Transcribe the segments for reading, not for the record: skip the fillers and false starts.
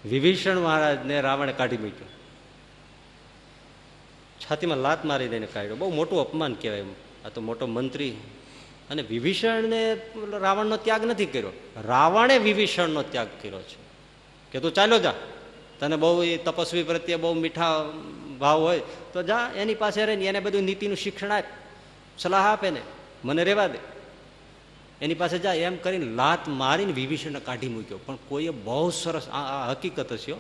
વિભીષણ મહારાજને રાવણે કાઢી મૂક્યો, છાતીમાં લાત મારી દઈને કાઢ્યો. બહુ મોટું અપમાન કહેવાય. આ તો મોટો મંત્રી. અને વિભીષણને રાવણનો ત્યાગ નથી કર્યો, રાવણે વિભીષણનો ત્યાગ કર્યો છે કે તું ચાલ્યો જા, તને બહુ તપસ્વી પ્રત્યે બહુ મીઠા ભાવ હોય તો જા, એની પાસે રહીને એને બધું નીતિનું શિક્ષણ આપ, સલાહ આપે ને, મને રહેવા દે, એની પાસે જા, એમ કરીને લાત મારીને વિભીષણને કાઢી મૂક્યો. પણ કોઈએ બહુ સરસ, આ હકીકત હશે,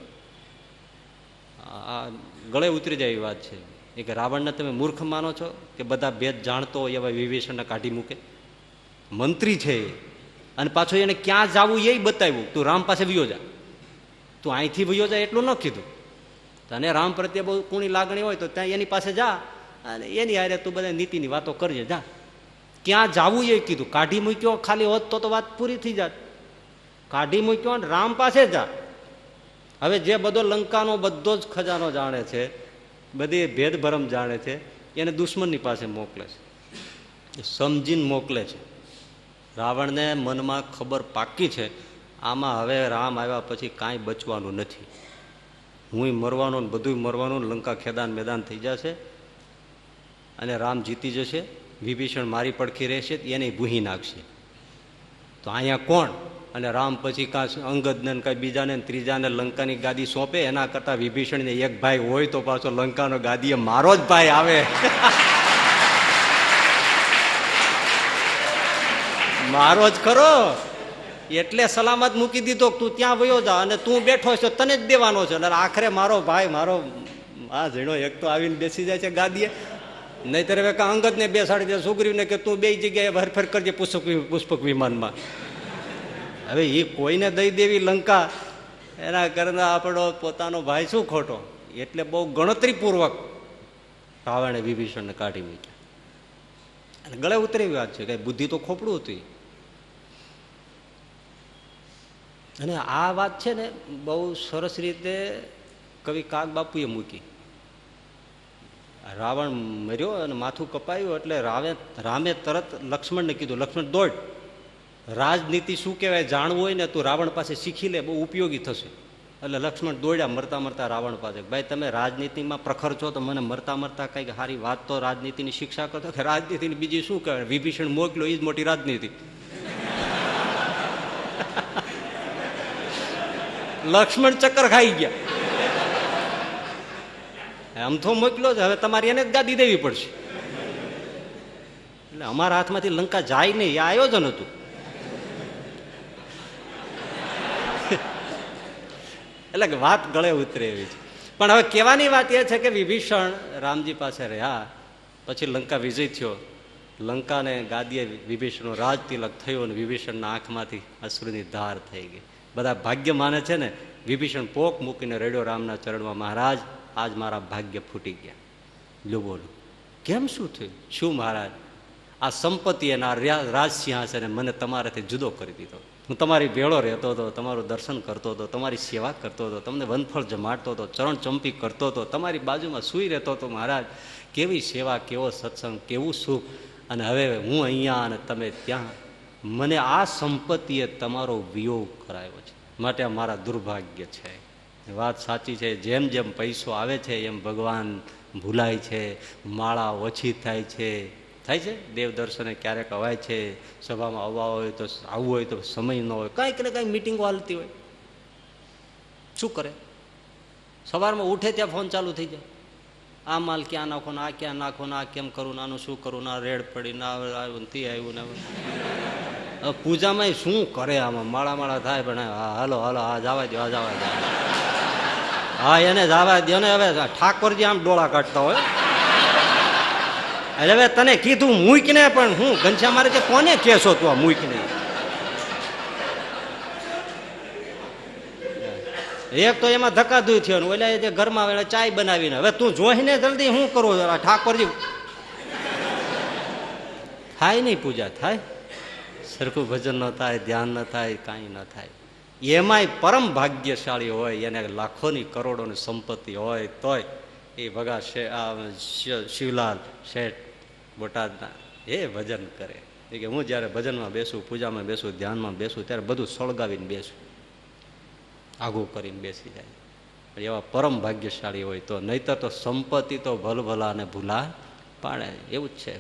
આ ગળે ઉતરી જાય એવી વાત છે એ કે રાવણને તમે મૂર્ખ માનો છો કે બધા ભેદ જાણતો હોય એવા વિભીષણને કાઢી મૂકે? મંત્રી છે અને પાછો એને ક્યાં જવું એ બતાવ્યું, તું રામ પાસે વયો જા, તું અહીંથી વયો જા એટલું ન કીધું. તને રામ પ્રત્યે બહુ કુણી લાગણી હોય તો ત્યાં એની પાસે જા અને એની હારે તું બધા નીતિની વાતો કરજે, જા. ક્યાં જવું એ કીધું. કાઢી મૂક્યો ખાલી હોત તો વાત પૂરી થઈ જાત. કાઢી મૂક્યો અને રામ પાસે જા. હવે જે બધો લંકાનો બધો જ ખજાનો જાણે છે, બધી ભેદભરમ જાણે છે, એને દુશ્મનની પાસે મોકલે છે, સમજીને મોકલે છે. રાવણને મનમાં ખબર પાકી છે આમાં હવે રામ આવ્યા પછી કાંઈ બચવાનું નથી, હું મરવાનું ને બધું મરવાનું, લંકા ખેદાન મેદાન થઈ જશે અને રામ જીતી જશે, વિભીષણ મારી પડખી રહેશે, એને ભૂહી નાખશે. તો અહીંયા કોણ? અને રામ પછી કાં અંગદને કાંઈ બીજાને ત્રીજાને લંકાની ગાદી સોંપે, એના કરતાં વિભીષણને એક ભાઈ હોય તો પાછો લંકાનો ગાદીએ મારો જ ભાઈ આવે. મારો જ ખરો, એટલે સલામત મૂકી દીધો, તું ત્યાં વયો જા અને તું બેઠો છો તને જ દેવાનો છે. એટલે આખરે મારો ભાઈ, મારો આ ઝીણો એક તો આવીને બેસી જાય છે ગાદીએ, નહીતર હવે અંગદને બેસાડી દે, સુગ્રીવને કે તું બે જગ્યાએ હરફેર કરજે પુષ્પક વિમાનમાં. હવે એ કોઈને દઈ દેવી લંકા, એના કરતા આપણો પોતાનો ભાઈ શું ખોટો? એટલે બહુ ગણતરીપૂર્વક રાવણે વિભીષણને કાઢી મૂક્યા. અને ગળે ઉતરેવી વાત છે, કઈ બુદ્ધિ તો ખોપડું હતું. અને આ વાત છે ને બહુ સરસ રીતે કવિ કાગ બાપુએ મૂકી. રાવણ મર્યો અને માથું કપાયું એટલે રામે તરત લક્ષ્મણને કીધું, લક્ષ્મણ દોડ, રાજનીતિ શું કહેવાય જાણવું હોય ને તું રાવણ પાસે શીખી લે, બહુ ઉપયોગી થશે. એટલે લક્ષ્મણ દોડ્યા મરતા મરતા રાવણ પાસે. ભાઈ તમે રાજનીતિમાં પ્રખર છો તો મને મરતા મરતા કંઈક સારી વાત તો રાજનીતિની શિક્ષા કરતો, કે રાજનીતિની બીજી શું કહેવાય? વિભીષણ મોકલ્યો એ જ મોટી રાજનીતિ. લક્ષ્મણ ચક્કર ખાઈ ગયા. આમ તો મોકલ્યો છે, હવે તમારી એને જ ગાદી દેવી પડશે. એટલે અમારા હાથમાંથી લંકા જાય નહીં એ આયોજન હતું. એટલે વાત ગળે ઉતરે એવી છે. પણ હવે કહેવાની વાત એ છે કે વિભીષણ રામજી પાસે રહ્યા પછી લંકા વિજય થયો, લંકાને ગાદીએ વિભીષણનો રાજ તિલક થયો અને વિભીષણના આંખમાંથી અશ્રુની ધાર થઈ ગઈ. બધા ભાગ્ય માને છે ને, વિભીષણ પોક મૂકીને રેડ્યો રામના ચરણમાં, મહારાજ આજ મારા ભાગ્ય ફૂટી ગયા. લો બોલો કેમ શું થયું? શું મહારાજ, આ સંપત્તિ એના રાજ સિંહાસને મને તમારાથી જુદો કરી દીધો. હું તમારી ભેળો રહેતો હતો, તમારું દર્શન કરતો હતો, તમારી સેવા કરતો હતો, તમને વનફળ જમાડતો હતો, ચરણ ચંપી કરતો હતો, તમારી બાજુમાં સૂઈ રહેતો હતો. મહારાજ કેવી સેવા, કેવો સત્સંગ, કેવું સુખ. અને હવે હું અહીંયા અને તમે ત્યાં, મને આ સંપત્તિએ તમારો વિયોગ કરાયો છે, માટે આ મારા દુર્ભાગ્ય છે. વાત સાચી છે, જેમ જેમ પૈસો આવે છે એમ ભગવાન ભૂલાય છે, માળા ઓછી થાય છે. થાય છે દેવ દર્શને ક્યારેક અવાય છે, સભામાં આવવા હોય તો આવવું હોય તો સમય ન હોય, કાંઈક ને કાંઈક મિટિંગો હાલતી હોય. શું કરે? સવારમાં ઉઠે ત્યાં ફોન ચાલુ થઈ જાય, આ માલ ક્યાં નાખો ને આ ક્યાં નાખો ને આ કેમ કરું ને આનું શું કરું ને આ રેડ પડી ને આવ્યું ને તે આવ્યું ને. પૂજામાં શું કરે? આમાં માળા થાય પણ હાલો હાલો આ જવા દો, આ જવા દો, હા એને જવા દો ને. હવે ઠાકોરજી આમ ડોળા કાઢતા હોય. હવે તને કીધું મૂકને, પણ હું ઘનશ્યામ મારે છે કોને કેસો તું આ મૂકને? એક તો એમાં ધક્કાધુઈ થયો ને ઓલા જે ઘરમાં ચાય બનાવીને, હવે તું જોઈને જલ્દી શું કરું? ઠાકોરજી થાય નહીં, પૂજા થાય, સરખું ભજન ન થાય, ધ્યાન ન થાય, કાંઈ ન થાય. એમાંય પરમ ભાગ્યશાળી હોય, એને લાખોની કરોડોની સંપત્તિ હોય તોય એ ભગા શિવલાલ શેઠ બોટાદના એ ભજન કરે કે હું જ્યારે ભજનમાં બેસું, પૂજામાં બેસું, ધ્યાનમાં બેસું ત્યારે બધું સળગાવીને બેસું. આઘું કરીને બેસી જાય. એવા પરમ ભાગ્યશાળી હોય તો, નહીતર તો સંપત્તિ તો ભલભલા અને ભૂલા પાડે એવું જ છે.